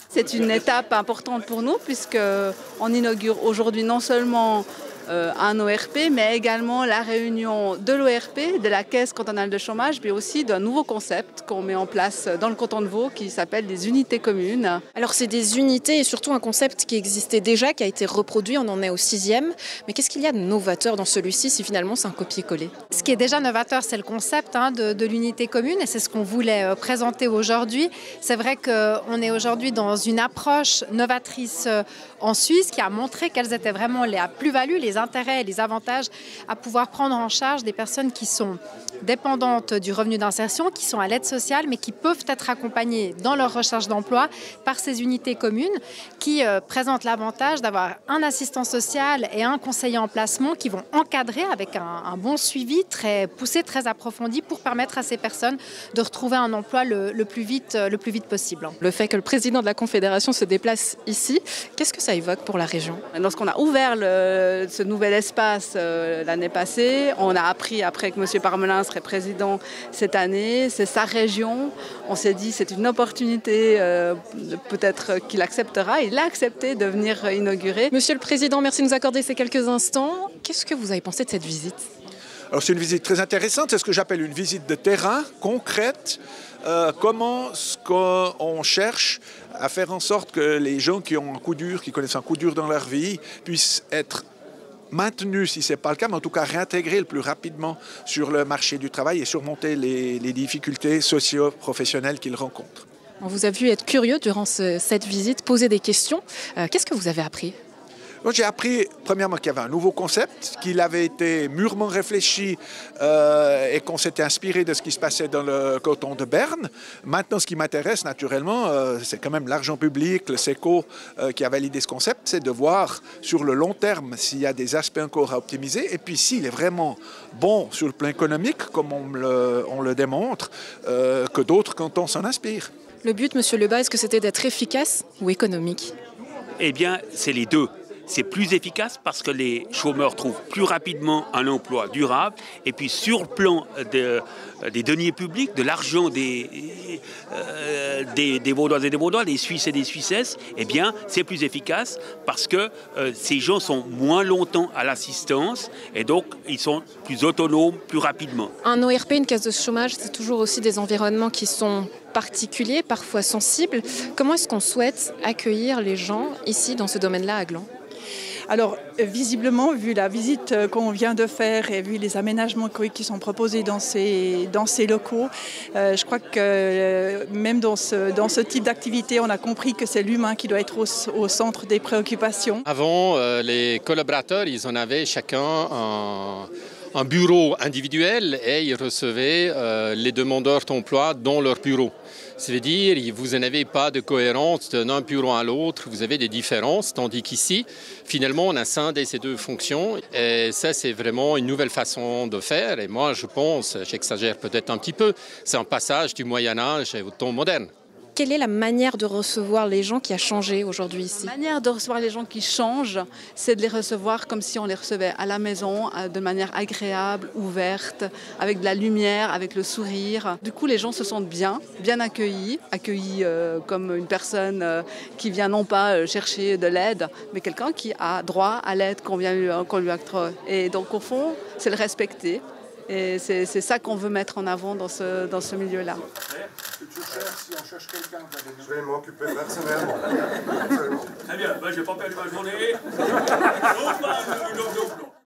C'est une étape importante pour nous puisqu'on inaugure aujourd'hui non seulement un ORP, mais également la réunion de l'ORP, de la Caisse cantonale de chômage, mais aussi d'un nouveau concept qu'on met en place dans le canton de Vaud qui s'appelle des unités communes. Alors c'est des unités et surtout un concept qui existait déjà, qui a été reproduit, on en est au 6e. Mais qu'est-ce qu'il y a de novateur dans celui-ci si finalement c'est un copier-coller? Ce qui est déjà novateur, c'est le concept de l'unité commune et c'est ce qu'on voulait présenter aujourd'hui. C'est vrai qu'on est aujourd'hui dans une approche novatrice en Suisse qui a montré quelles étaient vraiment les plus-values, les intérêts et les avantages à pouvoir prendre en charge des personnes qui sont dépendantes du revenu d'insertion, qui sont à l'aide sociale, mais qui peuvent être accompagnées dans leur recherche d'emploi par ces unités communes qui présentent l'avantage d'avoir un assistant social et un conseiller en placement qui vont encadrer avec un bon suivi très poussé, très approfondi pour permettre à ces personnes de retrouver un emploi le plus vite possible. Le fait que le président de la Confédération se déplace ici, qu'est-ce que ça évoque pour la région? Lorsqu'on a ouvert ce nouvel espace l'année passée, on a appris après que M. Parmelin serait président cette année, c'est sa région. On s'est dit c'est une opportunité, peut-être qu'il acceptera. Il a accepté de venir inaugurer. Monsieur le Président, merci de nous accorder ces quelques instants. Qu'est-ce que vous avez pensé de cette visite? Alors c'est une visite très intéressante, c'est ce que j'appelle une visite de terrain, concrète. Comment est-ce qu'on cherche à faire en sorte que les gens qui ont un coup dur, qui connaissent un coup dur dans leur vie, puissent être maintenus, si ce n'est pas le cas, mais en tout cas réintégrés le plus rapidement sur le marché du travail et surmonter les difficultés socio-professionnelles qu'ils rencontrent. On vous a vu être curieux durant cette visite, poser des questions. Qu'est-ce que vous avez appris? J'ai appris, premièrement, qu'il y avait un nouveau concept, qu'il avait été mûrement réfléchi et qu'on s'était inspiré de ce qui se passait dans le canton de Berne. Maintenant, ce qui m'intéresse, naturellement, c'est quand même l'argent public, le SECO qui a validé ce concept, c'est de voir sur le long terme s'il y a des aspects encore à optimiser et puis s'il est vraiment bon sur le plan économique, comme on le démontre, que d'autres cantons s'en inspirent. Le but, Monsieur Lebas, est-ce que c'était d'être efficace ou économique? Eh bien, c'est les deux. C'est plus efficace parce que les chômeurs trouvent plus rapidement un emploi durable. Et puis sur le plan des deniers publics, de l'argent des Vaudoises et des Vaudois, des Suisses et des Suissesses, eh bien c'est plus efficace parce que ces gens sont moins longtemps à l'assistance et donc ils sont plus autonomes plus rapidement. Un ORP, une caisse de chômage, c'est toujours aussi des environnements qui sont particuliers, parfois sensibles. Comment est-ce qu'on souhaite accueillir les gens ici dans ce domaine-là à Gland? Alors, visiblement, vu la visite qu'on vient de faire et vu les aménagements qui sont proposés dans ces locaux, je crois que même dans ce type d'activité, on a compris que c'est l'humain qui doit être au centre des préoccupations. Avant, les collaborateurs, ils en avaient chacun un bureau individuel et ils recevaient les demandeurs d'emploi dans leur bureau. Ça veut dire que vous n'avez pas de cohérence d'un bureau à l'autre, vous avez des différences, tandis qu'ici, finalement, on a scindé ces deux fonctions. Et ça, c'est vraiment une nouvelle façon de faire. Et moi, je pense, j'exagère peut-être un petit peu, c'est un passage du Moyen-Âge au temps moderne. Quelle est la manière de recevoir les gens qui a changé aujourd'hui ici? La manière de recevoir les gens qui changent, c'est de les recevoir comme si on les recevait à la maison, de manière agréable, ouverte, avec de la lumière, avec le sourire. Du coup, les gens se sentent bien accueillis comme une personne qui vient non pas chercher de l'aide, mais quelqu'un qui a droit à l'aide qu'on lui octroie. Et donc, au fond, c'est le respecter. Et c'est ça qu'on veut mettre en avant dans ce milieu-là. Si on cherche quelqu'un, je vais m'occuper personnellement. Très bien, je n'ai pas perdu ma journée.